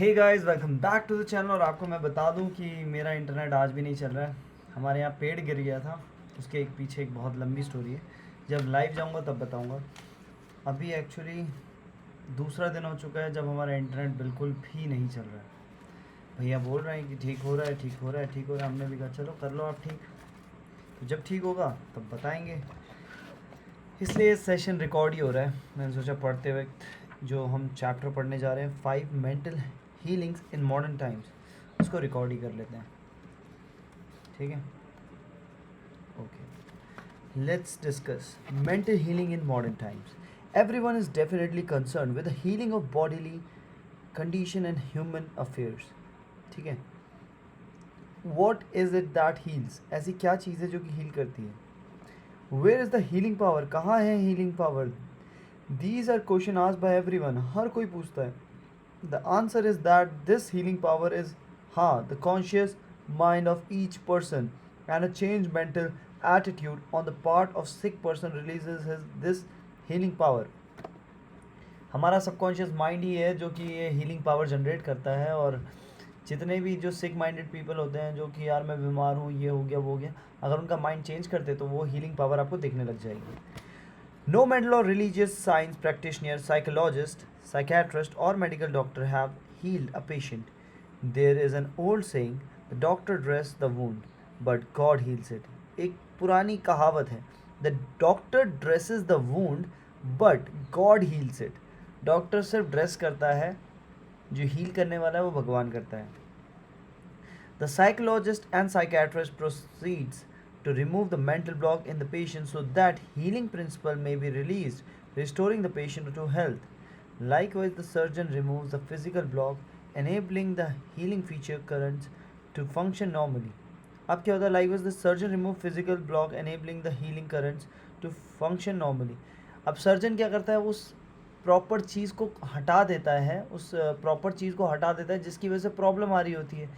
Hey guys, welcome back to the channel. और आपको मैं बता दूं कि मेरा इंटरनेट आज भी नहीं चल रहा है। हमारे यहाँ पेड़ गिर गया था, उसके एक पीछे एक बहुत लंबी स्टोरी है। जब लाइव जाऊंगा तब बताऊंगा। अभी एक्चुअली दूसरा दिन हो चुका है जब हमारा इंटरनेट बिल्कुल भी नहीं चल रहा है। भैया बोल रहे हैं कि ठीक हो रहा है, ठीक हो रहा है, ठीक हो रहा है। हमने भी कहा चलो कर लो आप ठीक, तो जब ठीक होगा तब बताएंगे। इसलिए ये सेशन रिकॉर्ड ही हो रहा है। मैंने सोचा पढ़ते वक्त जो हम चैप्टर पढ़ने जा रहे हैं 5 mental healings in modern times, उसको रिकॉर्ड ही कर लेते हैं। ठीक है, okay, let's discuss mental healing in modern times. Everyone is definitely concern with the healing of bodily condition and human affairs. ठीक है, what is it that heals? ऐसी क्या चीज़ है जो कि हील करती है? Where is the healing power? कहाँ है healing power? These are question asked by everyone. हर कोई पूछता है। The answer is that this healing power is the conscious mind of each person, and a changed mental attitude on the part of sick person releases this healing power. हमारा subconscious mind ही है जो कि ये healing power generate करता है। और जितने भी जो सिक माइंडेड पीपल होते हैं जो कि यार मैं बीमार हूँ, ये हो गया, वो हो गया, अगर उनका माइंड चेंज करते तो वो हीलिंग पावर आपको दिखने लग जाएगी। No mental or religious science practitioner, psychologist, psychiatrist, or medical doctor have healed a patient. There is an old saying, the doctor dresses the wound, but God heals it. एक पुरानी कहावत है, the doctor dresses the wound, but God heals it. Doctor सिर्फ dress करता है, जो heal करने वाला है वो भगवान करता है। The psychologist and psychiatrist proceeds to remove the mental block in the patient so that healing principle may be released, restoring the patient to health. Likewise, the surgeon removes the physical block, enabling the healing feature currents to function normally. अब क्या होता है? Likewise, the surgeon removes physical block, enabling the healing currents to function normally. अब surgeon क्या करता है? उस proper चीज़ को हटा देता है, उस प्रॉपर चीज़ को हटा देता है जिसकी वजह से प्रॉब्लम आ रही होती है।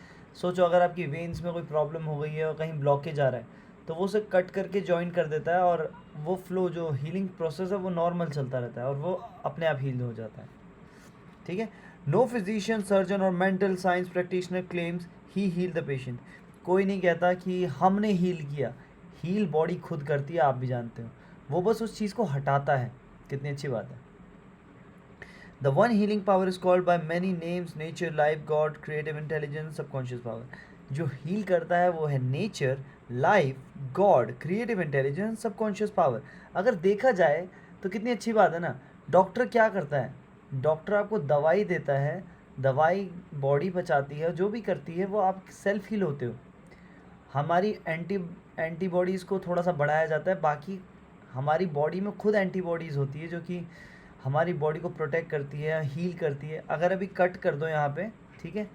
सोचो अगर आपकी वेन्स में कोई प्रॉब्लम हो गई है और कहीं ब्लॉकेज आ रहा है, तो वो उसे कट करके जॉइन कर देता है और वो फ्लो जो हीलिंग प्रोसेस है वो नॉर्मल चलता रहता है और वो अपने आप हील हो जाता है। ठीक है, नो फिजिशियन, सर्जन और mental science practitioner claims he heal the patient. कोई नहीं कहता कि हमने हील किया। हील बॉडी खुद करती है, आप भी जानते हो। वो बस उस चीज़ को हटाता है। कितनी अच्छी बात है। The one healing power is called by many names: nature, life, God, creative intelligence, subconscious power. जो हील करता है वो है nature, life, God, creative intelligence, subconscious power. अगर देखा जाए तो कितनी अच्छी बात है ना। डॉक्टर क्या करता है? डॉक्टर आपको दवाई देता है, दवाई बॉडी बचाती है, जो भी करती है वो आप सेल्फ हील होते हो। हमारी एंटीबॉडीज़ को थोड़ा सा बढ़ाया जाता है, बाकी हमारी बॉडी में खुद एंटीबॉडीज़ होती है जो कि हमारी बॉडी को प्रोटेक्ट करती है, हील करती है। अगर अभी कट कर दो यहाँ पे, ठीक है,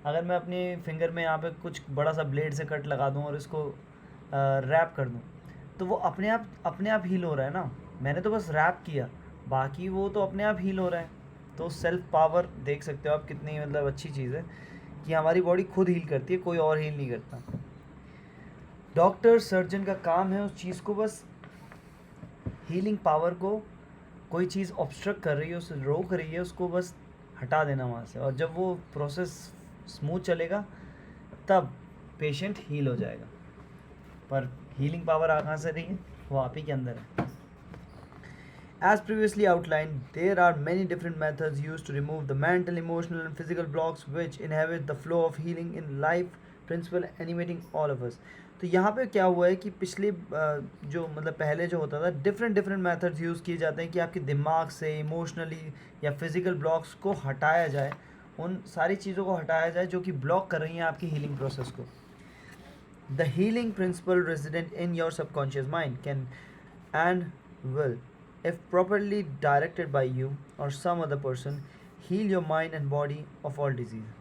अगर मैं अपने फिंगर में यहाँ पे कुछ बड़ा सा ब्लेड से कट लगा दूँ और इसको रैप कर दूँ, तो वो अपने आप हील हो रहा है ना। मैंने तो बस रैप किया, बाकी वो तो अपने आप हील हो रहा है। तो सेल्फ पावर देख सकते हो आप, कितनी मतलब अच्छी चीज़ है कि हमारी बॉडी खुद हील करती है, कोई और हील नहीं करता। डॉक्टर सर्जन का काम है उस चीज़ को, बस हीलिंग पावर को, कोई चीज़ ऑब्स्ट्रक्ट कर रही है, उसे रोक रही है, उसको बस हटा देना वहाँ से। और जब वो प्रोसेस स्मूथ चलेगा तब पेशेंट हील हो जाएगा। पर हीलिंग पावर कहाँ से रही है? वो आप ही के अंदर है। As previously outlined, there are many different methods used to remove the mental, emotional and physical blocks which inhibit the flow of healing in life principle animating all of us. तो यहाँ पे क्या हुआ है कि पिछले जो मतलब पहले जो होता था, डिफरेंट मेथड्स यूज़ किए जाते हैं कि आपके दिमाग से इमोशनली या फिज़िकल ब्लॉक्स को हटाया जाए, उन सारी चीज़ों को हटाया जाए जो कि ब्लॉक कर रही हैं आपकी हीलिंग प्रोसेस को। The healing principle resident in your subconscious mind can and will, if properly directed by you or some other person, heal your mind and body of all disease.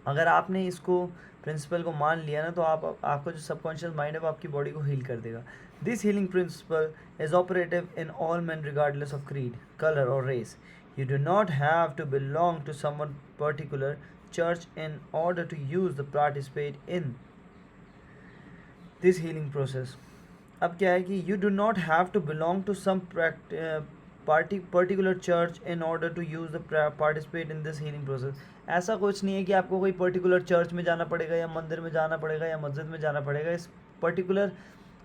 अगर आपने इसको principal को मान लिया ना, तो आपका जो सबकॉन्शियस माइंड है वो आपकी बॉडी को हील कर देगा। This healing principle is operative in all man regardless of creed, colour और race. You do not have to belong to someone particular church in order to use the participate in this healing process. अब क्या है कि you do not have to belong to some particular church in order to use the participate in this healing process. ऐसा कुछ नहीं है कि आपको कोई पर्टिकुलर चर्च में जाना पड़ेगा या मंदिर में जाना पड़ेगा या मस्जिद में जाना पड़ेगा इस पर्टिकुलर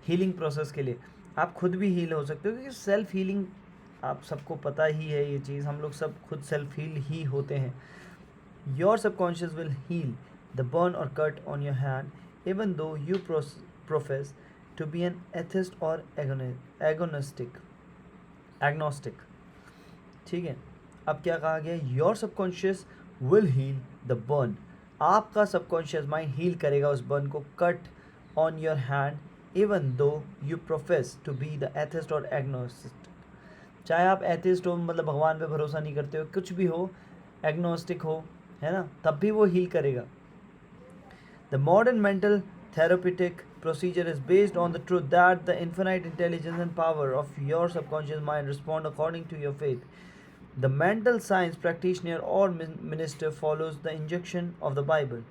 हीलिंग प्रोसेस के लिए. आप खुद भी हील हो सकते हो, क्योंकि सेल्फ हीलिंग आप सबको पता ही है ये चीज़, हम लोग सब खुद सेल्फ हील ही होते हैं. Your subconscious will heal the burn और cut on your hand even though you profess to be an atheist और एग्नोस्टिक. ठीक है. अब क्या कहा गया? Your subconscious will heal the burn. आपका सबकॉन्शियस माइंड हील करेगा उस बर्न को, cut on your hand even though you profess to be the atheist और एग्नोस्टिक. चाहे आप एथिस्ट हो, मतलब भगवान पे भरोसा नहीं करते हो, कुछ भी हो, एग्नोस्टिक हो, है ना, तब भी वो हील करेगा. The modern mental therapeutic procedure is based on the truth that the infinite intelligence and power of your subconscious mind respond according to your faith. The mental science practitioner or minister follows the injunction of the Bible.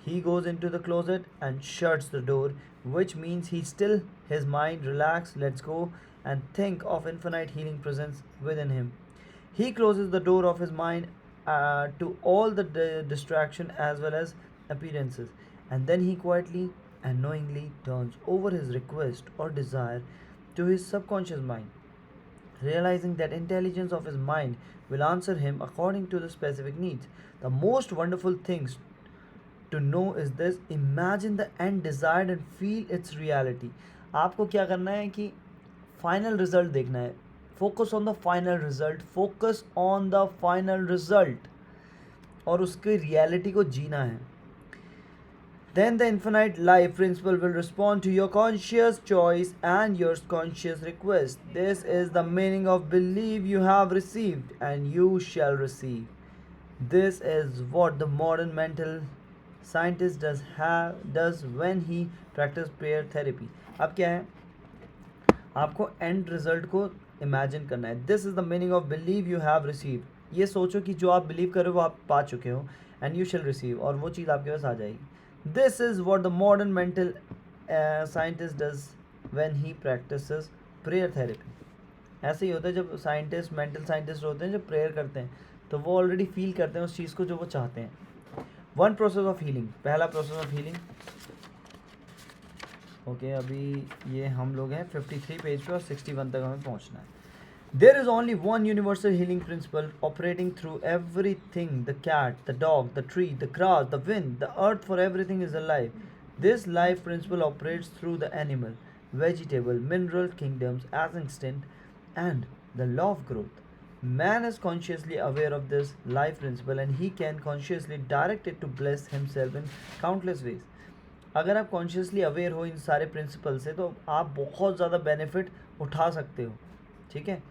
He goes into the closet and shuts the door, which means he still his mind, relax, lets go, and think of infinite healing presence within him. He closes the door of his mind to all the distraction as well as appearances, and then he quietly and knowingly turns over his request or desire to his subconscious mind, realizing that intelligence of his mind will answer him according to the specific needs. The most wonderful things to know is this: imagine the end desired and feel its reality. आपको क्या करना है कि final result देखना है. Focus on the final result, focus on the final result, और उसकी reality को जीना है. Then the infinite life principle will respond to your conscious choice and your conscious request. This is the meaning of believe you have received and you shall receive. This is what the modern mental scientist does when he practices prayer therapy. अब क्या है? आपको and result को imagine करना है. This is the meaning of believe you have receive. ये सोचो कि जो आप बिलीव कर रहे हो वो आप पा चुके हो, एंड यू शैल रिसीव, और वो चीज़ आपके पास आ जाएगी. This is what the modern mental scientist does when he practices prayer therapy. ऐसे ही होता है जब साइंटिस्ट, मेंटल साइंटिस्ट होते हैं, जब प्रेयर करते हैं तो वो ऑलरेडी फील करते हैं उस चीज़ को जो वो चाहते हैं. One process of healing. पहला प्रोसेस ऑफ हीलिंग. ओके, अभी ये हम लोग हैं 53 पेज पे और 61 तक हमें पहुंचना है. There is only one universal healing principle operating through everything: the cat, the dog, the tree, the grass, the wind, the earth, for everything is alive. This life principle operates through the animal, vegetable, mineral kingdoms as instinct and the law of growth. Man is consciously aware of this life principle and he can consciously direct it to bless himself in countless ways. अगर आप consciously aware हो इन सारे principal से तो आप बहुत ज़्यादा benefit उठा सकते हो. ठीक है.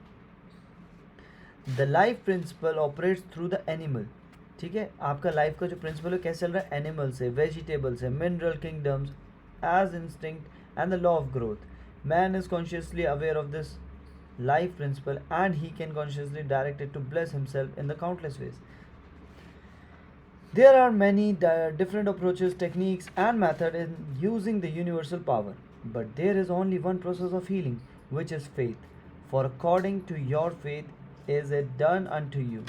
The life principal operates through the animal. ठीक है. आपका लाइफ का जो प्रिंसिपल है कैसे चल रहा है? एनिमल से, वेजिटेबल से, mineral kingdoms as instinct and the law of growth. Man is consciously aware of this life principle and he can consciously direct it to bless himself in the countless ways. There are many different approaches, techniques and methods in using the universal power, but there is only one process of healing, which is faith. For according to your faith is it done unto you.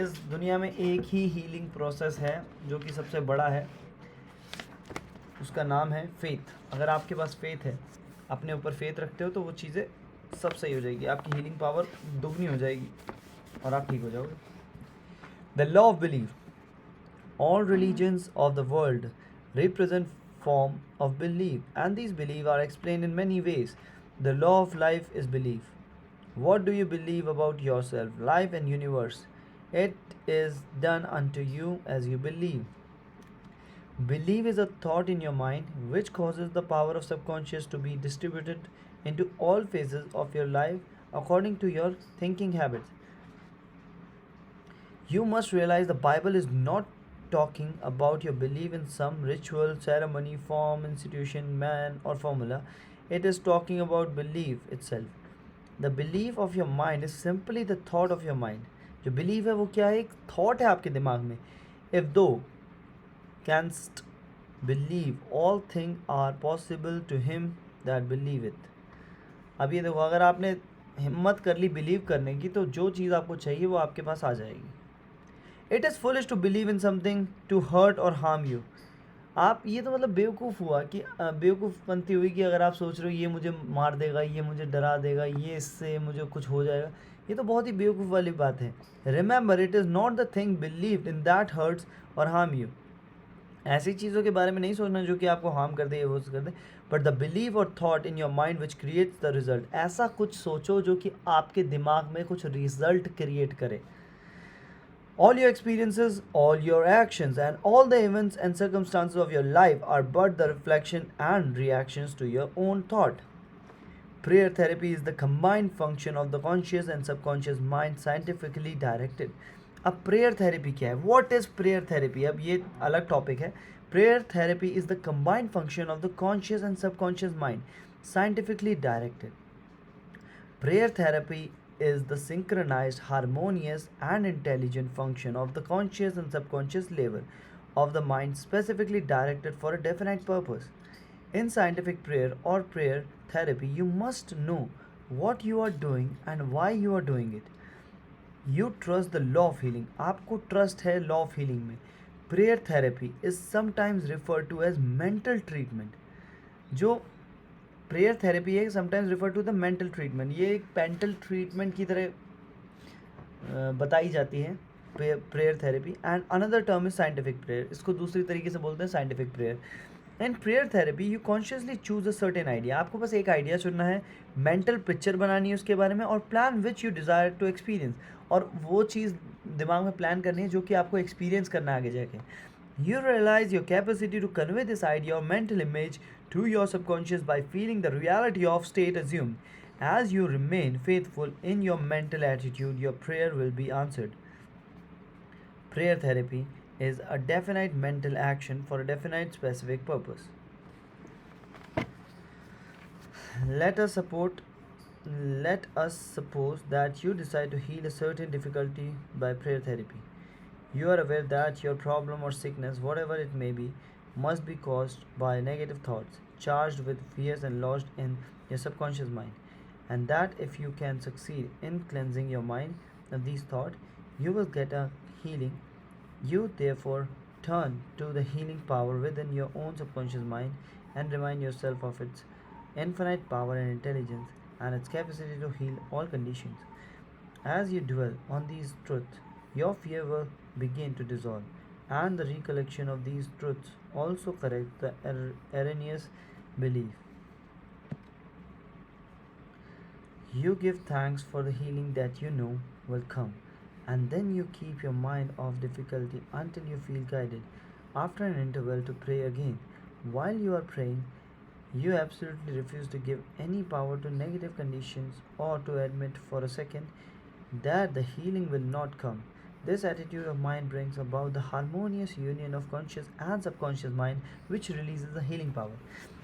इस दुनिया में एक ही healing process है जो कि सबसे बड़ा है, उसका नाम है फेथ. अगर आपके पास फेथ है, अपने ऊपर फेथ रखते हो, तो वो चीज़ें सब सही हो जाएगी, आपकी हीलिंग पावर दुगनी हो जाएगी और आप ठीक हो जाओगे. The law of belief. All religions of the world represent form of belief and this belief are explain in many ways. The law of life is belief. What do you believe about yourself, life and universe? It is done unto you as you believe. Belief is a thought in your mind which causes the power of subconscious to be distributed into all phases of your life according to your thinking habits. You must realize the Bible is not talking about your belief in some ritual, ceremony, form, institution, man or formula. It is talking about belief itself. The belief of your mind is simply the thought of your mind. जो belief है वो क्या है? एक thought है आपके दिमाग में. If though canst believe, all things are possible to him that believe it. अब ये देखो, अगर आपने हिम्मत कर ली बिलीव करने की, तो जो चीज़ आपको चाहिए वो आपके पास आ जाएगी। It is foolish to believe in something to hurt और हार्म यू। आप ये तो मतलब बेवकूफ़ हुआ कि बेवकूफ़पंती हुई कि अगर आप सोच रहे हो ये मुझे मार देगा, ये मुझे डरा देगा, ये इससे मुझे कुछ हो जाएगा, ये तो बहुत ही बेवकूफ़ वाली बात है। Remember it is not the thing believed in that hurts और हार्म यू। ऐसी चीज़ों के बारे में नहीं सोचना जो कि आपको हार्म कर दे या वो कर दे, बट द बिलीव और thought in your mind which creates the result. ऐसा कुछ सोचो जो कि आपके दिमाग में कुछ रिजल्ट क्रिएट करे। All your experiences, all your actions, and all the events and circumstances of your life are but the reflection and reactions to your own thought. Prayer therapy is the combined function of the conscious and subconscious mind scientifically directed. अब prayer therapy क्या है? What is prayer therapy? अब ये अलग topic है. Prayer therapy is the combined function of the conscious and subconscious mind scientifically directed. Prayer therapy is the synchronized, harmonious, and intelligent function of the conscious and subconscious level of the mind specifically directed for a definite purpose. In scientific prayer or prayer therapy, you must know what you are doing and why you are doing it. You trust the law of healing. आपको trust है law of healing में. Prayer therapy is sometimes referred to as mental treatment. जो prayer therapy है sometimes refer to the mental treatment. ये एक mental treatment की तरह बताई जाती है prayer therapy. And another term is scientific prayer. इसको दूसरी तरीके से बोलते हैं scientific prayer. In prayer therapy you consciously choose a certain idea. आपको बस एक आइडिया चुनना है, मेंटल पिक्चर बनानी है उसके बारे में, और plan which you desire to experience. और वो चीज़ दिमाग में प्लान करनी है जो कि आपको एक्सपीरियंस करना है आगे जाके. You realize your capacity to convey this idea or mental image to your subconscious by feeling the reality of state assumed. As you remain faithful in your mental attitude, your prayer will be answered. Prayer therapy is a definite mental action for a definite specific purpose. Let us support Let us suppose that you decide to heal a certain difficulty by prayer therapy. You are aware that your problem or sickness, whatever it may be, must be caused by negative thoughts, charged with fears and lodged in your subconscious mind, and that if you can succeed in cleansing your mind of these thoughts, you will get a healing. You therefore turn to the healing power within your own subconscious mind and remind yourself of its infinite power and intelligence and its capacity to heal all conditions. As you dwell on these truths, your fear will begin to dissolve, and the recollection of these truths also corrects the erroneous belief. You give thanks for the healing that you know will come, and then you keep your mind off difficulty until you feel guided. After an interval, to pray again. While you are praying, you absolutely refuse to give any power to negative conditions or to admit for a second that the healing will not come. This attitude of mind brings about the harmonious union of conscious and subconscious mind, which releases the healing power.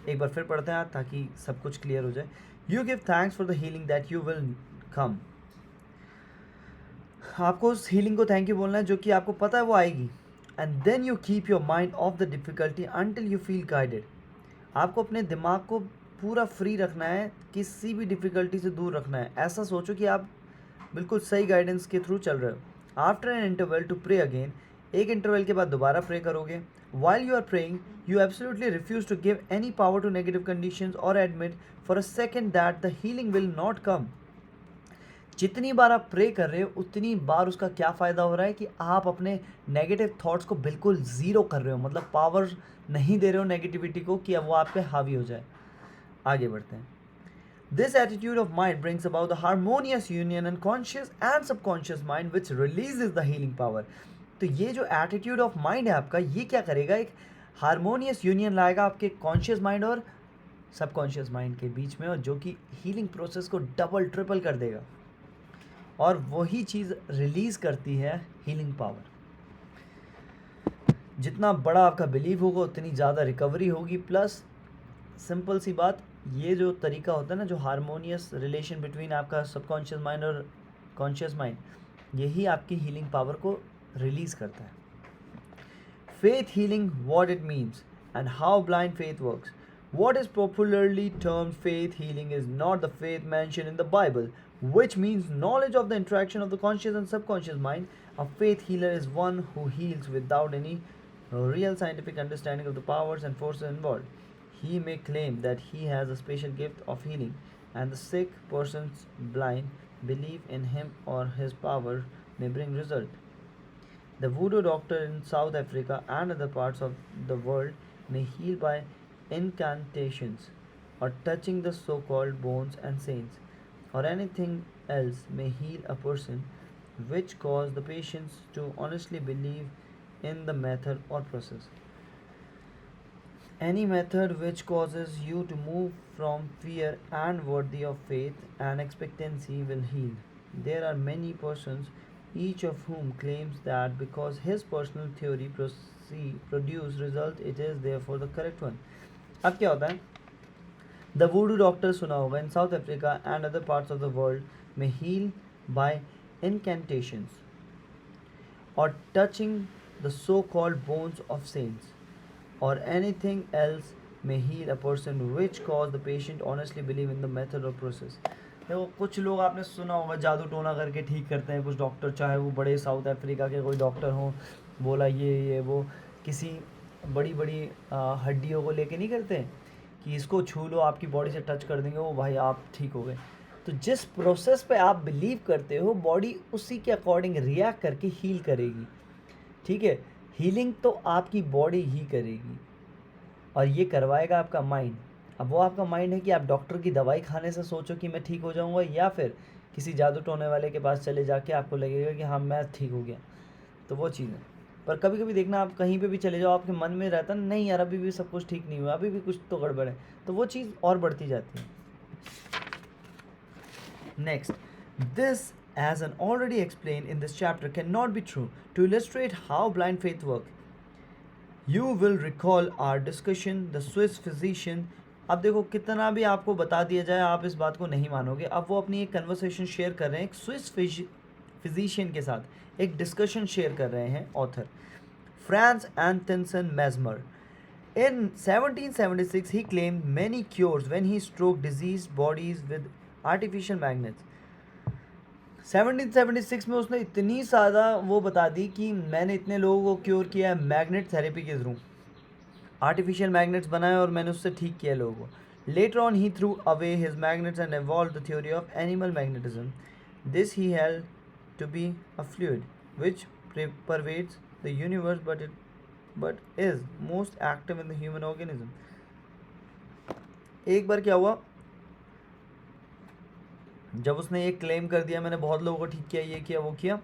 एक बार फिर पढ़ते हैं ताकि सब कुछ clear हो जाए. You give thanks for the healing that you will come. आपको उस हीलिंग को थैंक यू बोलना है जो कि आपको पता है वो आएगी. And then you keep your mind off the difficulty until you feel guided. आपको अपने दिमाग को पूरा फ्री रखना है, किसी भी डिफ़िकल्टी से दूर रखना है. ऐसा सोचो कि आप बिल्कुल सही गाइडेंस के थ्रू चल रहे हो. After an interval to pray again. एक इंटरवल के बाद दोबारा प्रे करोगे. While you are praying you absolutely refuse to give any power to negative conditions और admit for a second that the healing will not come. जितनी बार आप pray कर रहे हो उतनी बार उसका क्या फ़ायदा हो रहा है कि आप अपने नेगेटिव थॉट्स को बिल्कुल ज़ीरो कर रहे हो. मतलब पावर नहीं दे रहे हो नेगेटिविटी को कि अब वो आप पे हावी हो जाए. आगे बढ़ते हैं. This attitude of mind brings about the harmonious union and conscious and subconscious mind which releases the healing power. तो ये जो attitude of mind है आपका, ये क्या करेगा? एक harmonious union लाएगा आपके conscious mind और subconscious mind के बीच में, और जो कि healing process को डबल ट्रिपल कर देगा. और वही चीज़ रिलीज़ करती है healing power. जितना बड़ा आपका बिलीव होगा उतनी ज़्यादा रिकवरी होगी. प्लस सिंपल सी बात, ये जो तरीका होता है ना, जो हारमोनियस रिलेशन बिटवीन आपका सबकॉन्शियस माइंड और कॉन्शियस माइंड, यही आपकी हीलिंग पावर को रिलीज़ करता है. Faith healing, what it means and how blind faith works. What is popularly termed faith healing is not the faith mentioned in the Bible, which means knowledge of the interaction of the conscious and subconscious mind. A faith healer is one who heals without any real scientific understanding of the powers and forces involved. He may claim that he has a special gift of healing, and the sick person's blind belief in him or his power may bring result. The voodoo doctor in South Africa and other parts of the world may heal by incantations or touching the so called bones and saints, or anything else may heal a person, which cause the patients to honestly believe in the method or process. Any method which causes you to move from fear and worthy of faith and expectancy will heal. There are many persons, each of whom claims that because his personal theory produce result, it is therefore the correct one. अब क्या होता है? The voodoo doctor सुना होगा in South Africa and other parts of the world may heal by incantations or touching the so-called bones of saints, or anything else may heal a person which cause the patient honestly believe in the method or process. देखो कुछ लोग आपने सुना होगा जादू टोना करके ठीक करते हैं कुछ डॉक्टर, चाहे वो बड़े साउथ अफ्रीका के कोई डॉक्टर हों, बोला ये वो किसी बड़ी बड़ी हड्डियों को लेके नहीं करते हैं कि इसको छू लो आपकी बॉडी से टच कर देंगे वो भाई आप ठीक हो गए. तो जिस प्रोसेस पे आप बिलीव करते हो बॉडी उसी के अकॉर्डिंग रिएक्ट करके हील करेगी. ठीक है, हीलिंग तो आपकी बॉडी ही करेगी और ये करवाएगा आपका माइंड. अब वो आपका माइंड है कि आप डॉक्टर की दवाई खाने से सोचो कि मैं ठीक हो जाऊंगा, या फिर किसी जादू टोने वाले के पास चले जाके आपको लगेगा कि हाँ मैं ठीक हो गया. तो वो चीज़ है. पर कभी कभी देखना आप कहीं पे भी चले जाओ आपके मन में रहता नहीं यार अभी भी सब कुछ ठीक नहीं हुआ, अभी भी कुछ तो गड़बड़ है, तो वो चीज़ और बढ़ती जाती है. Next, this as an already explained in this chapter cannot be true. To illustrate how blind faith work, you will recall our discussion the Swiss physician. अब देखो कितना भी आपको बता दिया जाए आप इस बात को नहीं मानोगे. अब वो अपनी एक कन्वर्सेशन शेयर कर रहे हैं एक स्विस फिजिशियन के साथ, एक डिस्कशन शेयर कर रहे हैं author France एंटनसन मेजमर. In 1776 he claimed many cures when he stroked diseased bodies with artificial magnets. 1776 में उसने इतनी ज़्यादा वो बता दी कि मैंने इतने लोगों को क्योर किया है मैग्नेट थेरेपी के थ्रू, आर्टिफिशियल मैग्नेट्स बनाए और मैंने उससे ठीक किया लोगों को. Later on he through away his magnets and evolved the theory of animal magnetism. This he held to be a fluid which pervades the universe but is most active in the human organism. एक बार क्या हुआ जब उसने ये claim कर दिया मैंने बहुत लोगों को ठीक किया ये किया वो किया,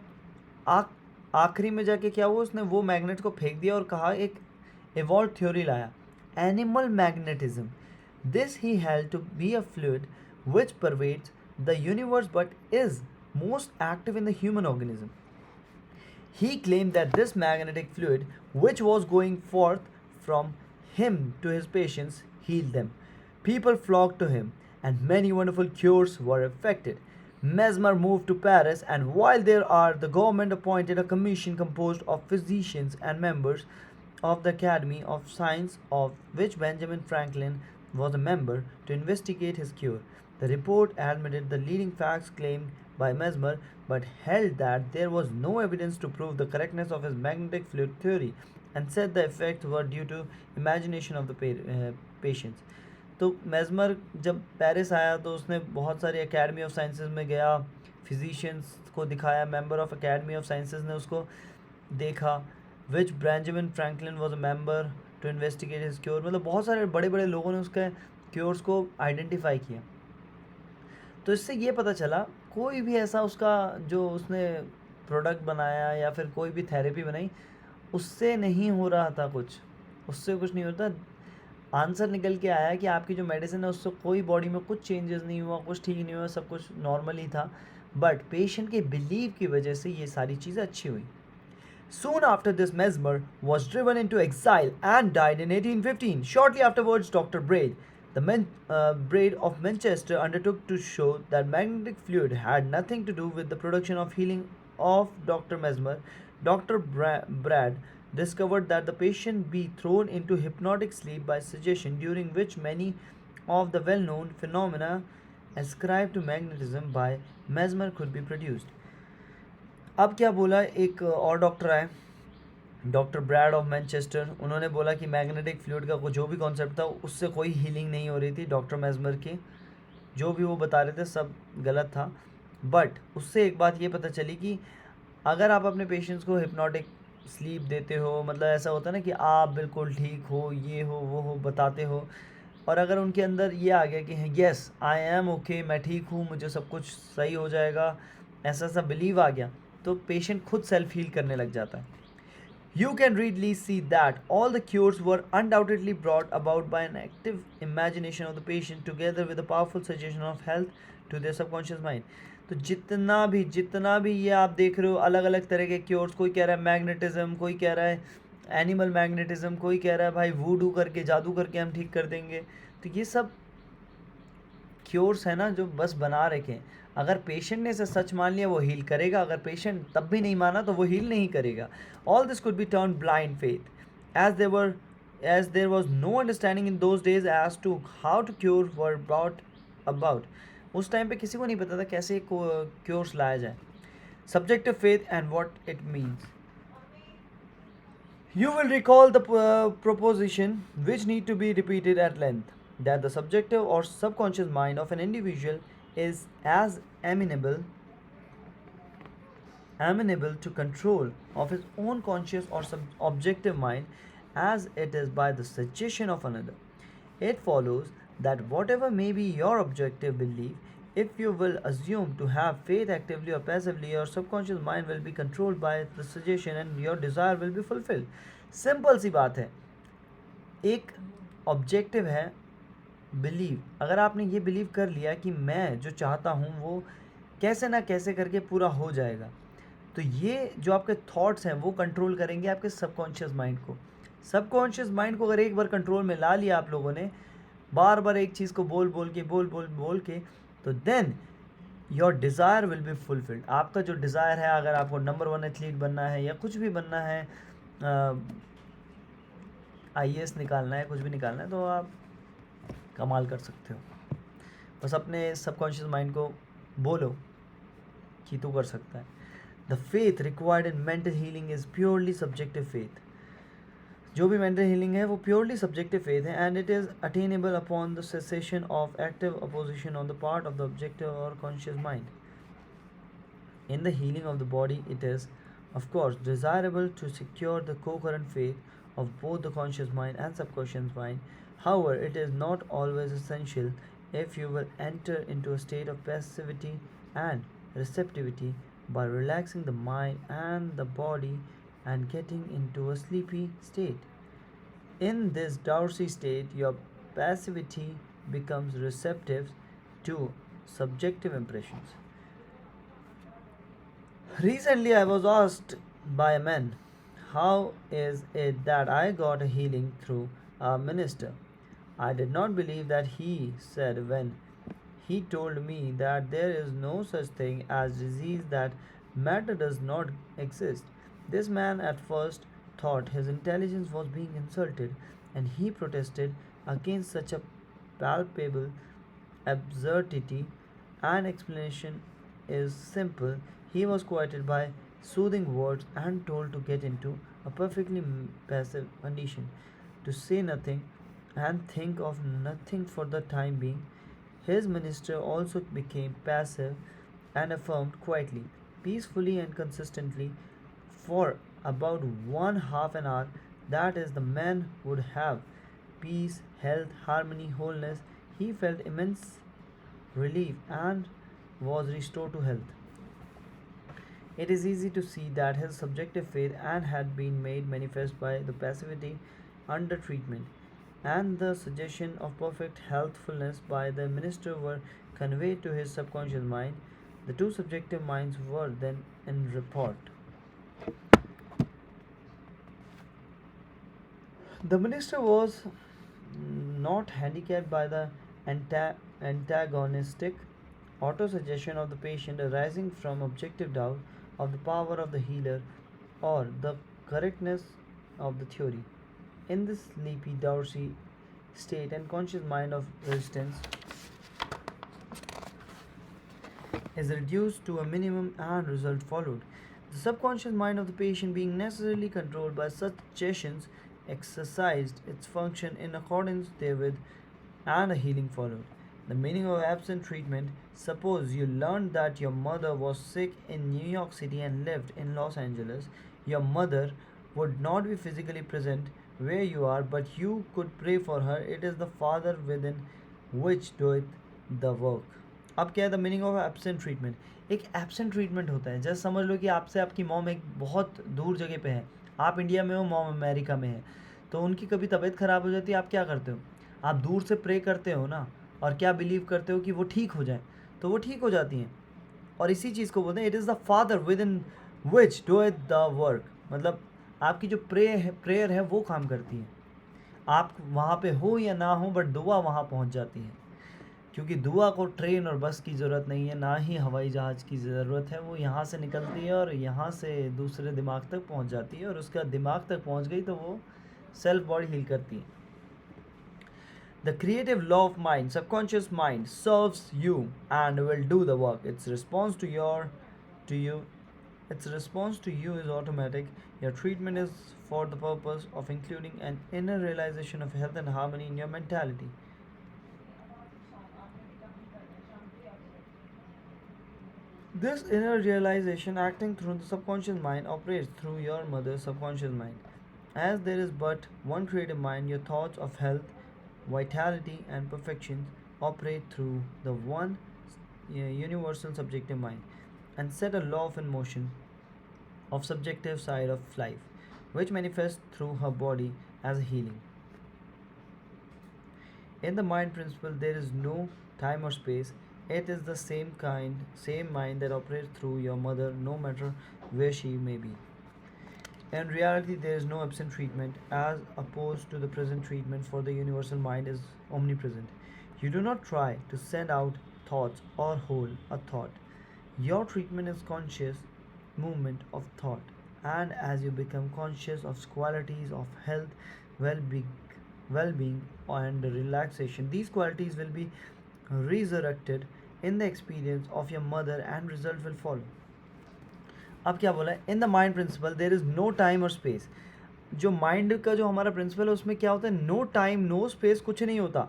आखिरी में जाके क्या हुआ उसने वो मैग्नेट को फेंक दिया और कहा एक evolved थ्योरी लाया animal magnetism. This he held to be a fluid which pervades the universe but is most active in the human organism. He claimed that this magnetic fluid, which was going forth from him to his patients, healed them. People flocked to him, and many wonderful cures were effected. Mesmer moved to Paris, and while there the government appointed a commission composed of physicians and members of the Academy of Science, of which Benjamin Franklin was a member, to investigate his cure. The report admitted the leading facts claimed by Mesmer, but held that there was no evidence to prove the correctness of his magnetic fluid theory, and said the effects were due to imagination of the patients. तो मेजमर जब Paris आया तो उसने बहुत सारी academy of sciences में गया, physicians को दिखाया, member of academy of sciences ने उसको देखा, which Benjamin Franklin was a member to investigate his cure. मतलब बहुत सारे बड़े बड़े लोगों ने उसके क्योर्स को आइडेंटिफाई किया. तो इससे ये पता चला कोई भी ऐसा उसका जो उसने प्रोडक्ट बनाया या फिर कोई भी थेरेपी बनाई उससे नहीं हो रहा था कुछ, उससे कुछ नहीं होता. आंसर निकल के आया कि आपकी जो मेडिसिन है उससे कोई बॉडी में कुछ चेंजेस नहीं हुआ, कुछ ठीक नहीं हुआ, सब कुछ नॉर्मल ही था, बट पेशेंट के बिलीव की वजह से ये सारी चीज़ें अच्छी हुई. Soon after this, Mesmer was driven into exile and died in 1815. Shortly afterwards, Dr. Braid of Manchester undertook to show that magnetic fluid had nothing to do with the production of healing of Dr. Mesmer. Dr. Brad discovered that the patient be thrown into hypnotic sleep by suggestion, during which many of the well-known phenomena ascribed to magnetism by Mesmer could be produced. अब क्या बोला, एक और doctor आए, doctor bread of Manchester, उन्होंने बोला कि magnetic fluid का जो भी कॉन्सेप्ट था उससे कोई हीलिंग नहीं हो रही थी डॉक्टर मेस्मर की, जो भी वो बता रहे थे सब गलत था। बट उससे एक बात ये पता चली कि अगर आप अपने पेशेंट्स को हिप्नोटिक स्लीप देते हो, मतलब ऐसा होता है ना कि आप बिल्कुल ठीक हो, ये हो वो हो बताते हो, और अगर उनके अंदर ये आ गया कि येस आई एम ओके, मैं ठीक हूँ, मुझे सब कुछ सही हो जाएगा, ऐसा सा बिलीव आ गया, तो पेशेंट खुद सेल्फ हील करने लग जाता है। You can readily see that all the cures were undoubtedly brought about by an active imagination of the patient together with a powerful suggestion of health to their subconscious mind. तो जितना भी ये आप देख रहे हो अलग अलग तरह के क्योर्स, कोई कह रहा है मैग्नेटिज्म, कोई कह रहा है एनिमल मैग्नेटिज्म, कोई कह रहा है भाई वूडू करके जादू करके हम ठीक कर देंगे, तो ये सब क्योर्स है ना जो बस बना रखे हैं। अगर पेशेंट ने इसे सच मान लिया वो हील करेगा, अगर पेशेंट तब भी नहीं माना तो वो हील नहीं करेगा। All this could be turn blind faith as there was no understanding in those days as to how to cure were brought about. उस टाइम पे किसी को नहीं पता था कैसे क्योर्स लाया जाए। Subjective faith and what it means. You will recall the proposition, which need to be repeated at length, that the subjective or subconscious mind of an individual is as amenable to control of his own conscious or objective mind as it is by the suggestion of another. It follows that whatever may be your objective belief, if you will assume to have faith actively or passively, your subconscious mind will be controlled by the suggestion and your desire will be fulfilled. Simple सी बात है, एक objective है believe, अगर आपने ये believe कर लिया कि मैं जो चाहता हूँ वो कैसे ना कैसे करके पूरा हो जाएगा, तो ये जो आपके थॉट्स हैं वो कंट्रोल करेंगे आपके सबकॉन्शियस माइंड को। सबकॉन्शियस माइंड को अगर एक बार कंट्रोल में ला लिया आप लोगों ने, बार बार एक चीज़ को बोल के, तो then your desire will be fulfilled. आपका जो डिज़ायर है, अगर आपको नंबर 1 एथलीट बनना है या कुछ भी बनना है, IAS निकालना है, कुछ भी निकालना है, तो आप कमाल कर सकते हो। बस अपने सबकॉन्शियस माइंड को बोलो कि तू कर सकता है। The faith required in mental healing is purely subjective faith. जो भी मेंटल हीलिंग है वो प्योरली सब्जेक्टिव फेथ है, and it is attainable upon the cessation of active opposition on the part of the objective और conscious mind. In the healing of the body, it is, of course, desirable to secure the co-current faith of both the conscious mind and subconscious mind. However, it is not always essential if you will enter into a state of passivity and receptivity by relaxing the mind and the body and getting into a sleepy state. In this drowsy state, your passivity becomes receptive to subjective impressions. Recently, I was asked by a man, how is it that I got a healing through a minister? I did not believe that he said when he told me that there is no such thing as disease, that matter does not exist. This man at first thought his intelligence was being insulted, and he protested against such a palpable absurdity. An explanation is simple. He was quieted by soothing words and told to get into a perfectly passive condition, to say nothing and think of nothing for the time being. His minister also became passive and affirmed quietly, peacefully, and consistently for about 1/2 an hour that is, the man would have peace, health, harmony, wholeness. He felt immense relief and was restored to health. It is easy to see that his subjective faith and had been made manifest by the passivity under treatment, and the suggestion of perfect healthfulness by the minister were conveyed to his subconscious mind. The two subjective minds were then in rapport. The minister was not handicapped by the antagonistic autosuggestion of the patient arising from objective doubt of the power of the healer or the correctness of the theory. In this sleepy, drowsy state and conscious mind of resistance, is reduced to a minimum and result followed. The subconscious mind of the patient, being necessarily controlled by such suggestions, exercised its function in accordance therewith, and a healing followed. The meaning of absent treatment: suppose you learned that your mother was sick in New York City and lived in Los Angeles. Your mother would not be physically present where you are, but you could pray for her. It is the Father within which doeth the work. अब क्या है the meaning of absent treatment? एक absent treatment होता है, जैसे समझ लो कि आपसे आपकी मॉम एक बहुत दूर जगह पे है, आप इंडिया में हो, मॉम अमेरिका में है, तो उनकी कभी तबीयत ख़राब हो जाती है, आप क्या करते हो? आप दूर से प्रे करते हो ना, और क्या बिलीव करते हो कि वो ठीक हो जाए, तो वो ठीक हो जाती हैं। और इसी चीज़ को बोलते हैं it is the father with in which do the work. मतलब आपकी जो प्रेयर है वो काम करती है, आप वहाँ पे हो या ना हो, बट दुआ वहाँ पहुँच जाती है, क्योंकि दुआ को ट्रेन और बस की ज़रूरत नहीं है, ना ही हवाई जहाज़ की ज़रूरत है। वो यहाँ से निकलती है और यहाँ से दूसरे दिमाग तक पहुँच जाती है, और उसका दिमाग तक पहुँच गई तो वो सेल्फ बॉडी हील करती है। The creative law of mind, subconscious mind, serves you and will do the work. Its response to you is automatic. Your treatment is for the purpose of including an inner realization of health and harmony in your mentality. This inner realization, acting through the subconscious mind, operates through your mother's subconscious mind. As there is but one creative mind, your thoughts of health, vitality, and perfection operate through the one universal subjective mind and set a law of in motion of subjective side of life, which manifests through her body as a healing. In the mind principle, there is no time or space. It is the same mind that operates through your mother, no matter where she may be. In reality, there is no absent treatment, as opposed to the present treatment, for the universal mind is omnipresent. You do not try to send out thoughts or hold a thought. Your treatment is conscious movement of thought, and as you become conscious of qualities of health, well-being, and relaxation, these qualities will be resurrected in the experience of your mother, and result will follow. अब क्या बोला है? In the mind principle there is no time और space. जो mind का जो हमारा principal है उसमें क्या होता है? नो टाइम नो स्पेस, कुछ नहीं होता।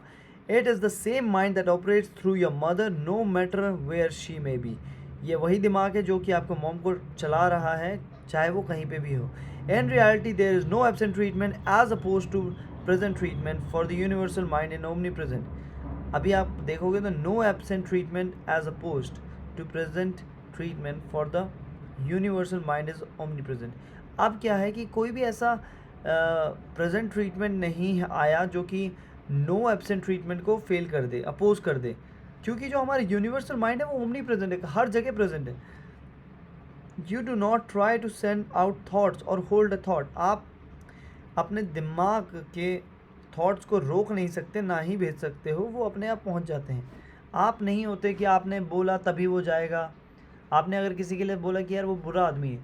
It is the same mind that operates through your mother, no matter where she may be. ये वही दिमाग है जो कि आपको मॉम को चला रहा है, चाहे वो कहीं पे भी हो। In reality there is no absent treatment as oppose to present treatment for the universal mind in omnipresent. अभी आप देखोगे तो no absent treatment as oppose to present treatment for the universal mind is omnipresent. अब क्या है कि कोई भी ऐसा प्रेजेंट ट्रीटमेंट नहीं आया जो कि नो एब्सेंट ट्रीटमेंट को फेल कर दे, अपोज कर दे, क्योंकि जो हमारा यूनिवर्सल माइंड है वो ओमनी प्रेजेंट है, हर जगह प्रेजेंट है। You do not try to send out thoughts और होल्ड अ थाट। आप अपने दिमाग के थॉट्स को रोक नहीं सकते, ना ही भेज सकते हो, वो अपने आप पहुंच जाते हैं। आप नहीं होते कि आपने बोला तभी वो जाएगा। आपने अगर किसी के लिए बोला कि यार वो बुरा आदमी है,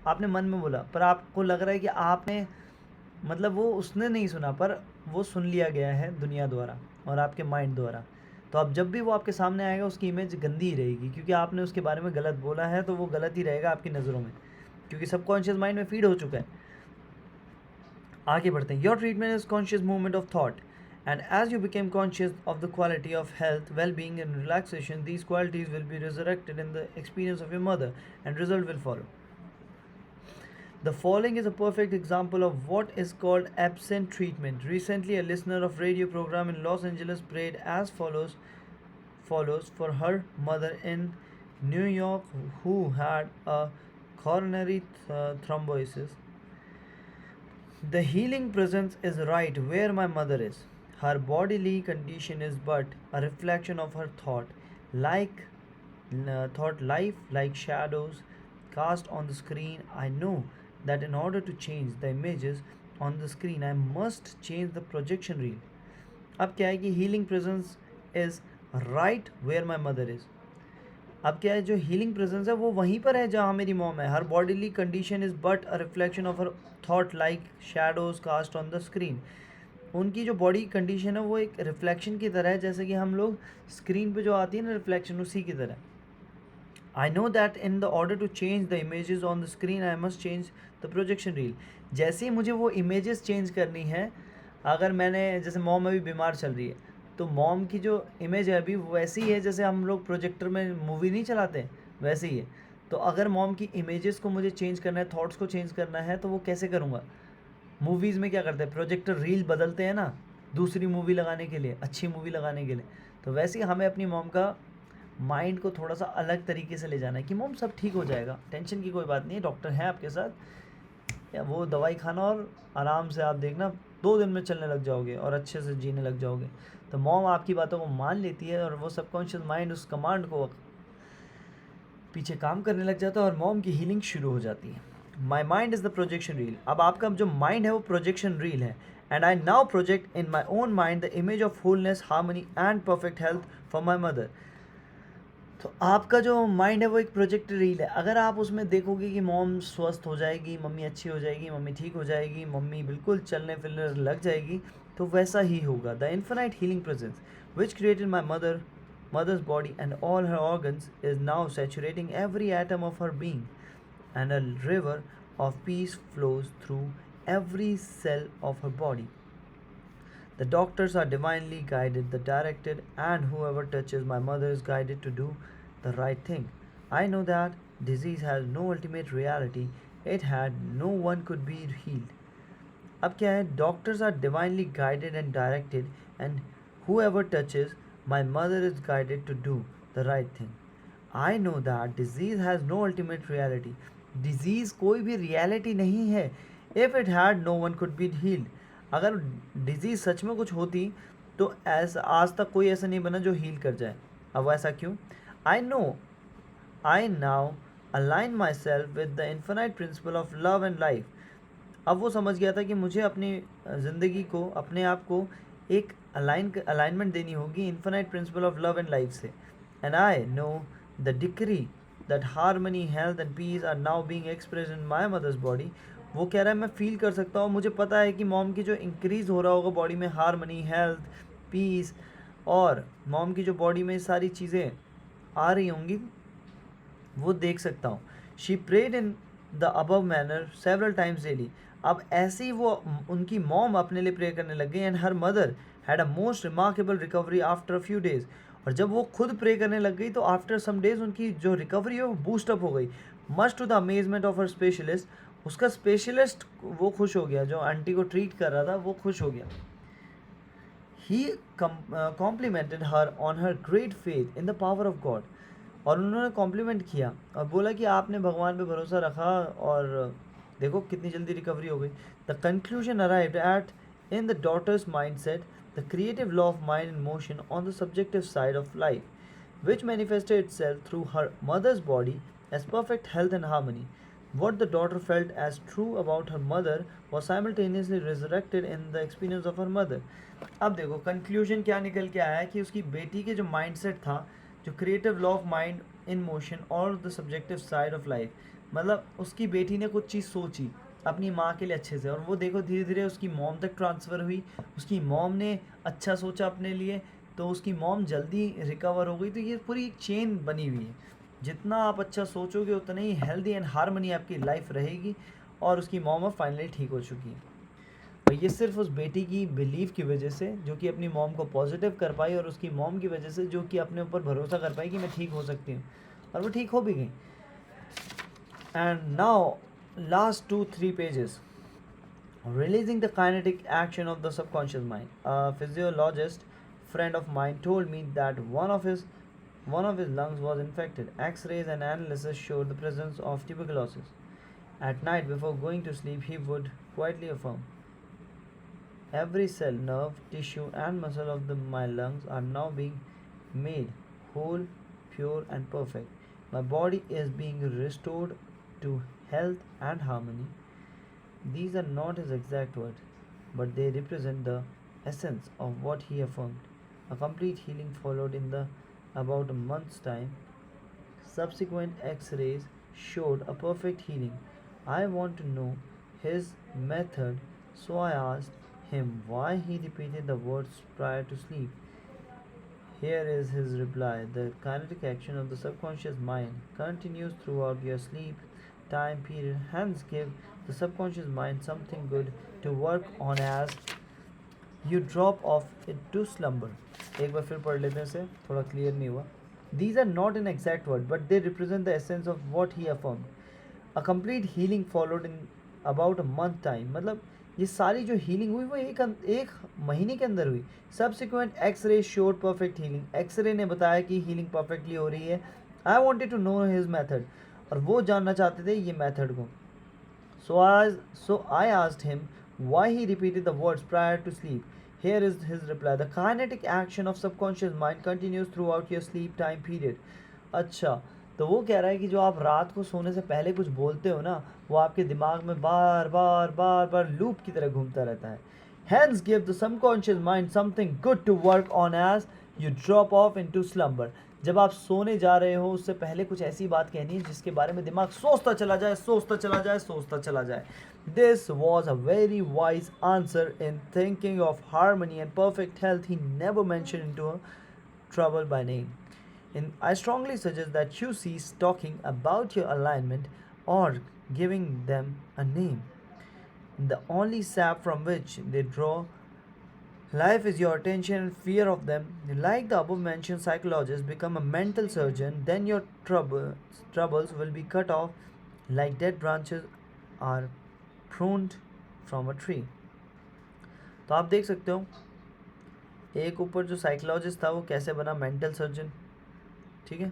आपने मन में बोला, पर आपको लग रहा है कि आपने मतलब वो उसने नहीं सुना, पर वो सुन लिया गया है दुनिया द्वारा और आपके माइंड द्वारा। तो अब जब भी वो आपके सामने आएगा उसकी इमेज गंदी ही रहेगी, क्योंकि आपने उसके बारे में गलत बोला है, तो वो गलत ही रहेगा आपकी नज़रों में, क्योंकि सबकॉन्शियस माइंड में फीड हो चुका है। आगे बढ़ते हैं। Your treatment is conscious movement of thought, and as you become conscious of the quality of health, well-being, and relaxation, these qualities will be resurrected in the experience of your mother, and result will follow. The following is a perfect example of what is called absent treatment. Recently, a listener of radio program in Los Angeles prayed as follows for her mother in New York who had a coronary thrombosis. The healing presence is right where my mother is. Her bodily condition is but a reflection of her thought life like shadows cast on the screen. I know that in order to change the images on the screen, I must change the projection reel. अब क्या है कि healing presence is right where my mother is. अब क्या है, जो healing presence है वो वहीं पर है जहाँ मेरी मॉम है। Her bodily condition is but a reflection of her thought like shadows cast on the screen. उनकी जो बॉडी कंडीशन है वो एक रिफ्लेक्शन की तरह है, जैसे कि हम लोग स्क्रीन पे जो आती है ना रिफ्लेक्शन, उसी की तरह। I know that in the order to change the images on the screen I must change the projection reel. जैसे ही मुझे वो images change करनी है, अगर मैंने जैसे मॉम अभी बीमार चल रही है, तो मॉम की जो इमेज है अभी वैसी ही है जैसे हम लोग प्रोजेक्टर में मूवी नहीं चलाते, वैसे ही है. तो अगर मॉम की इमेजेस को मुझे चेंज करना है, थॉट्स को चेंज करना है, तो वो कैसे करूँगा? मूवीज़ में क्या करते हैं, प्रोजेक्टर रील बदलते हैं ना, दूसरी मूवी लगाने के लिए, अच्छी मूवी लगाने के लिए. तो वैसे ही हमें अपनी मॉम का माइंड को थोड़ा सा अलग तरीके से ले जाना है कि मॉम सब ठीक हो जाएगा, टेंशन की कोई बात नहीं है, डॉक्टर है आपके साथ, या वो दवाई खाना और आराम से आप देखना 2 दिन में चलने लग जाओगे और अच्छे से जीने लग जाओगे. तो मॉम आपकी बातों को मान लेती है और वो सबकॉन्शियस माइंड उस कमांड को पीछे काम करने लग जाता है और मॉम की हीलिंग शुरू हो जाती है. My mind is the projection reel. अब आपका जो माइंड है वो प्रोजेक्शन रील है. And I now project in my own mind the image of wholeness, harmony and perfect health for my mother. तो आपका जो माइंड है वो एक प्रोजेक्ट रील है. अगर आप उसमें देखोगे कि मॉम स्वस्थ हो जाएगी, मम्मी अच्छी हो जाएगी, मम्मी ठीक हो जाएगी, मम्मी बिल्कुल चलने फिरने लग जाएगी, तो वैसा ही होगा. The infinite healing presence which created my mother's body and all her organs is now saturating every atom of her being, and a river of peace flows through every cell of her body. The doctors are divinely guided, the directed, and whoever touches my mother is guided to do the right thing. I know that disease has no ultimate reality, it had no one could be healed. अब क्या है, doctors are divinely guided and directed and whoever touches my mother is guided to do the right thing. I know that disease has no ultimate reality. Disease कोई भी reality नहीं है. If it had, no one could be healed. अगर disease सच में कुछ होती तो ऐसा आज तक कोई ऐसा नहीं बना जो heal कर जाए. अब ऐसा क्यों? I know I now align myself with the infinite principle of love and life. अब वो समझ गया था कि मुझे अपनी ज़िंदगी को, अपने आप को एक अलाइनमेंट देनी होगी infinite principle of love and life से. And I know the decree that harmony, health and peace are now being express in my mother's body. वो कह रहा है मैं फील कर सकता हूँ, मुझे पता है कि मॉम की जो इंक्रीज़ हो रहा होगा बॉडी में हारमनी, हेल्थ, पीस, और मॉम की जो बॉडी में सारी चीज़ें आ रही होंगी वो देख सकता हूँ. She prayed in the above manner several times daily. अब ऐसे ही वो उनकी मॉम अपने लिए प्रे करने लग गई. And her mother had a most remarkable recovery after a few days. और जब वो खुद प्रे करने लग गई तो आफ्टर सम डेज उनकी जो रिकवरी है वो बूस्टअप हो गई. Much to the amazement of her specialist. उसका स्पेशलिस्ट वो खुश हो गया, जो आंटी को ट्रीट कर रहा था वो खुश हो गया. He complimented her on her great faith in the power of God. और उन्होंने कॉम्प्लीमेंट किया और बोला कि आपने भगवान पे भरोसा रखा और देखो कितनी जल्दी रिकवरी हो गई. The conclusion arrived at in the daughter's mind set the creative law of mind in motion on the subjective side of life which manifested itself through her mother's body as perfect health and harmony. What the daughter felt as true about her mother was simultaneously resurrected in the experience of her mother. अब देखो conclusion क्या निकल के आया कि उसकी बेटी के जो माइंडसेट था, जो creative law of mind in motion और the subjective side of life, मतलब उसकी बेटी ने कुछ चीज़ सोची अपनी माँ के लिए अच्छे से, और वो देखो धीरे धीरे उसकी मॉम तक ट्रांसफ़र हुई. उसकी मॉम ने अच्छा सोचा अपने लिए तो उसकी मॉम जल्दी रिकवर हो गई. तो ये पूरी एक चेन बनी हुई है. जितना आप अच्छा सोचोगे उतना ही हेल्दी एंड हार्मनी आपकी लाइफ रहेगी. और उसकी मॉम अब फाइनली ठीक हो चुकी है. और ये सिर्फ उस बेटी की बिलीव की वजह से, जो कि अपनी मॉम को पॉजिटिव कर पाई, और उसकी मॉम की वजह से जो कि अपने ऊपर भरोसा कर पाई कि मैं ठीक हो सकती हूँ, और वो ठीक हो भी गई. And now last 2-3 pages. Releasing the kinetic action of the subconscious mind. A physiologist friend of mine told me that one of his lungs was infected. X-rays and analysis showed the presence of tuberculosis. At night before going to sleep, he would quietly affirm, every cell, nerve, tissue and muscle of my lungs are now being made whole, pure and perfect. My body is being restored to health and harmony. These are not his exact words, but they represent the essence of what he affirmed. A complete healing followed in about a month's time. Subsequent X-rays showed a perfect healing. I want to know his method, so I asked him why he repeated the words prior to sleep. Here is his reply. The kinetic action of the subconscious mind continues throughout your sleep time period, hence give the subconscious mind something good to work on as you drop off into slumber. एक बार फिर पढ़ लेते हैं इसे, थोड़ा clear नहीं हुआ. These are not an exact word, but they represent the essence of what he affirmed. A complete healing followed in about a month time. मतलब ये सारी जो हीलिंग हुई वो एक महीने के अंदर हुई. Subsequent X ray showed perfect healing. X ray ने बताया कि हीलिंग परफेक्टली हो रही है. I wanted to know his method, और वो जानना चाहते थे ये मैथड को. So I asked him why he repeated the words prior to sleep. Here is his reply. The kinetic action of subconscious mind continues throughout your sleep time period. अच्छा, तो वो कह रहा है कि जो आप रात को सोने से पहले कुछ बोलते हो ना, वो आपके दिमाग में बार बार बार बार लूप की तरह घूमता रहता है. Hence give the subconscious mind something good to work on as you drop off into slumber. जब आप सोने जा रहे हो उससे पहले कुछ ऐसी बात कहनी है जिसके बारे में दिमाग सोचता चला जाए, सोचता चला जाए, सोचता चला जाए. This was a very wise answer. In thinking of harmony and perfect health, he never mentioned into trouble by name. I strongly suggest that you cease talking about your alignment or giving them a name. The only sap from which they draw life is your attention and fear of them. Like the above mentioned psychologist, become a mental surgeon, then your troubles will be cut off like dead branches are pruned from a tree. तो आप देख सकते हो एक ऊपर जो psychologist था वो कैसे बना मेंटल सर्जन. ठीक है.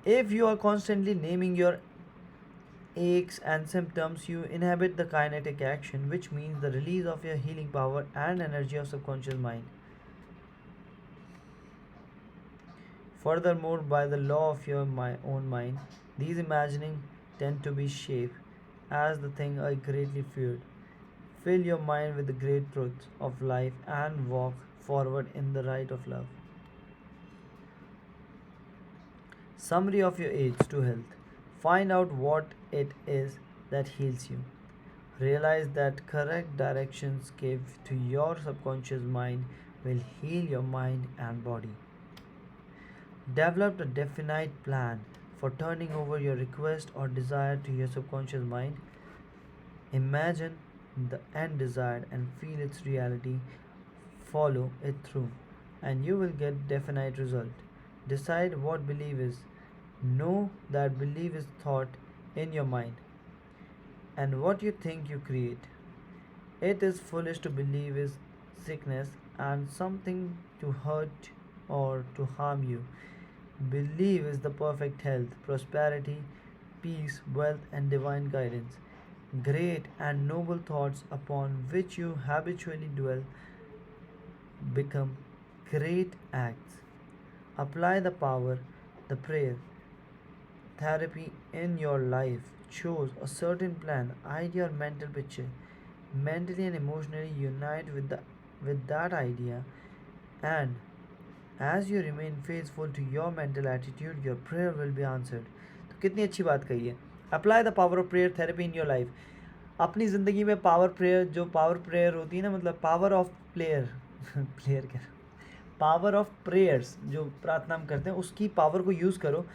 If you are constantly naming your aches and symptoms, you inhibit the kinetic action, which means the release of your healing power and energy of subconscious mind. Furthermore, by the law of your own mind, these imagining tend to be shaped as the thing I greatly feared. Fill your mind with the great truths of life and walk forward in the right of love. Summary of your aids to health. Find out what it is that heals you. Realize that correct directions given to your subconscious mind will heal your mind and body. Develop a definite plan for turning over your request or desire to your subconscious mind. Imagine the end desired and feel its reality. Follow it through, and you will get definite result. Decide what belief is. Know that belief is thought in your mind, and what you think you create. It is foolish to believe is sickness and something to hurt or to harm you. Believe is the perfect health, prosperity, peace, wealth, and divine guidance. Great and noble thoughts upon which you habitually dwell become great acts. Apply the power, the prayer, therapy in your life. Choose a certain plan, idea, or mental picture. Mentally and emotionally unite with that idea, and as you remain faithful to your mental attitude, your prayer will be answered. तो कितनी अच्छी बात कही है. Apply the power of prayer therapy in your life. अपनी ज़िंदगी में power prayer, जो पावर प्रेयर होती है ना, मतलब पावर ऑफ प्लेयर प्लेयर क्या, पावर ऑफ प्रेयर्स जो प्रार्थना हम करते हैं उसकी पावर को यूज़ करो,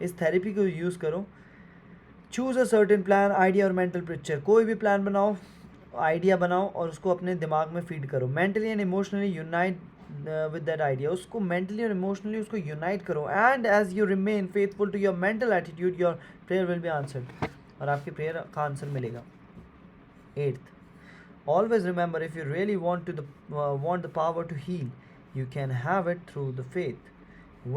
इस थेरेपी को यूज़ करो. Choose a certain plan, idea और मेंटल पिक्चर. कोई भी प्लान बनाओ, आइडिया बनाओ और उसको अपने दिमाग में फीड करो. Mentally and emotionally unite with that idea. उसको मेंटली और इमोशनली उसको यूनाइट करो. And as you remain faithful to your mental attitude, your prayer will be answered. और आपकी प्रेयर का आंसर मिलेगा. 8th, always remember, if you really want the power to heal, you can have it through the faith,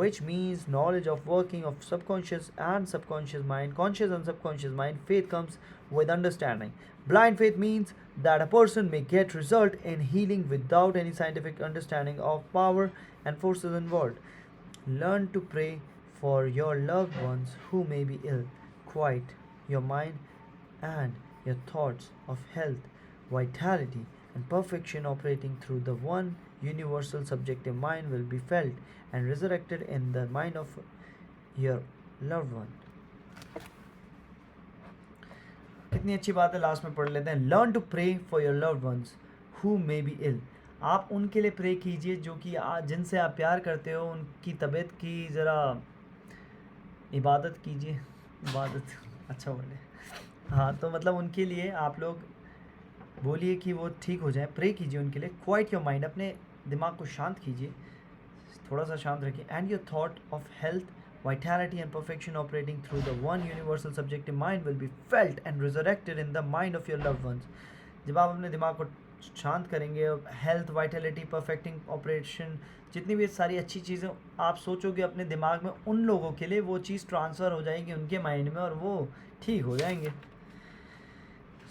which means knowledge of working of subconscious and subconscious mind, conscious and subconscious mind. Faith comes with understanding. Blind faith means that a person may get result in healing without any scientific understanding of power and forces involved. Learn to pray for your loved ones who may be ill. Quiet your mind and your thoughts of health, vitality, and perfection operating through the one universal subjective mind will be felt and resurrected in the mind of your loved one. कितनी अच्छी बात है. Last में पढ़ लेते हैं. Learn to pray for your loved ones who may be ill. आप उनके लिए प्रे कीजिए जो कि जिनसे आप प्यार करते हो, उनकी तबीयत की ज़रा इबादत कीजिए। इबादत अच्छा वर्ड है। हाँ, तो मतलब उनके लिए आप लोग बोलिए कि वो ठीक हो जाए, प्रे कीजिए उनके लिए। क्वाइट योर माइंड, अपने दिमाग को शांत कीजिए, थोड़ा सा शांत रखिए। And your thought of health, vitality and perfection operating through the one universal subjective mind will be felt and resurrected in the mind of your loved ones. जब आप अपने दिमाग को शांत करेंगे, हेल्थ, वाइटलिटी, परफेक्टिंग ऑपरेशन, जितनी भी सारी अच्छी चीज़ें आप सोचोगे अपने दिमाग में, उन लोगों के लिए वो चीज़ ट्रांसफ़र हो जाएगी उनके माइंड में और वो ठीक हो जाएंगे।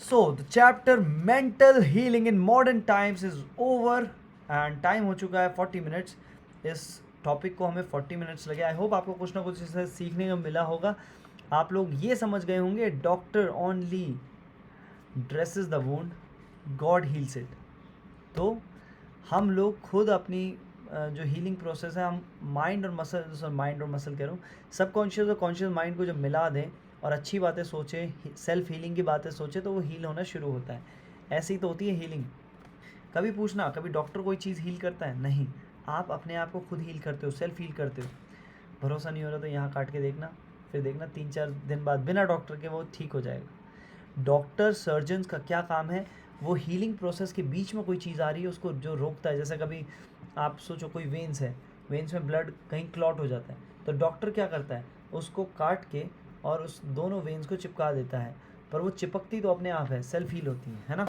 So the chapter mental healing in modern times is over and time हो चुका है 40 मिनट्स। इस टॉपिक को हमें 40 मिनट्स लगे। आई होप आपको कुछ ना कुछ इससे सीखने को मिला होगा। आप लोग ये समझ गए होंगे, doctor only dresses the wound, God heels it. तो हम लोग खुद अपनी जो हीलिंग प्रोसेस है, हम माइंड और मसल कह रहा हूँ, सबकॉन्शियस और कॉन्शियस माइंड को जब मिला दें और अच्छी बातें सोचें, सेल्फ हीलिंग की बातें सोचें, तो वो हील होना शुरू होता है। ऐसी ही तो होती है हीलिंग। कभी पूछना, कभी डॉक्टर कोई चीज़ हील करता है? नहीं, आप अपने आप को खुद हील करते हो, सेल्फ हील करते हो। भरोसा नहीं हो रहा तो यहाँ काट के देखना, फिर देखना 3-4 दिन बाद बिना डॉक्टर के वो ठीक हो जाएगा। डॉक्टर, सर्जन्स का क्या काम है? वो हीलिंग प्रोसेस के बीच में कोई चीज़ आ रही है उसको जो रोकता है। जैसे कभी आप सोचो कोई वेन्स है, वेन्स में ब्लड कहीं क्लॉट हो जाता है, तो डॉक्टर क्या करता है? उसको काट के और उस दोनों वेन्स को चिपका देता है, पर वो चिपकती तो अपने आप है, सेल्फ हील होती है ना।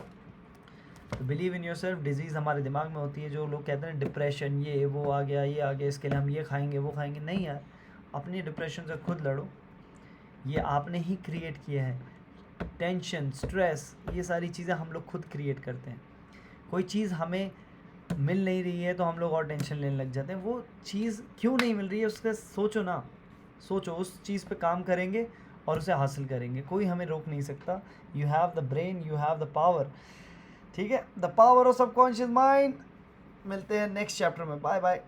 तो believe in your self. Disease हमारे दिमाग में होती है। जो लोग कहते हैं डिप्रेशन, ये वो आ गया, ये आ गया, इसके लिए हम ये खाएंगे वो खाएंगे, नहीं यार, अपनी डिप्रेशन से खुद लड़ो। ये आपने ही क्रिएट किया है। टेंशन, स्ट्रेस, ये सारी चीज़ें हम लोग खुद क्रिएट करते हैं। कोई चीज़ हमें मिल नहीं रही है तो हम लोग और टेंशन लेने लग जाते हैं। वो चीज़ क्यों नहीं मिल रही है उसका सोचो ना, सोचो, उस चीज़ पे काम करेंगे और उसे हासिल करेंगे। कोई हमें रोक नहीं सकता। You have the brain, you have the power. ठीक है, the power of subconscious mind. मिलते हैं नेक्स्ट चैप्टर में। Bye bye.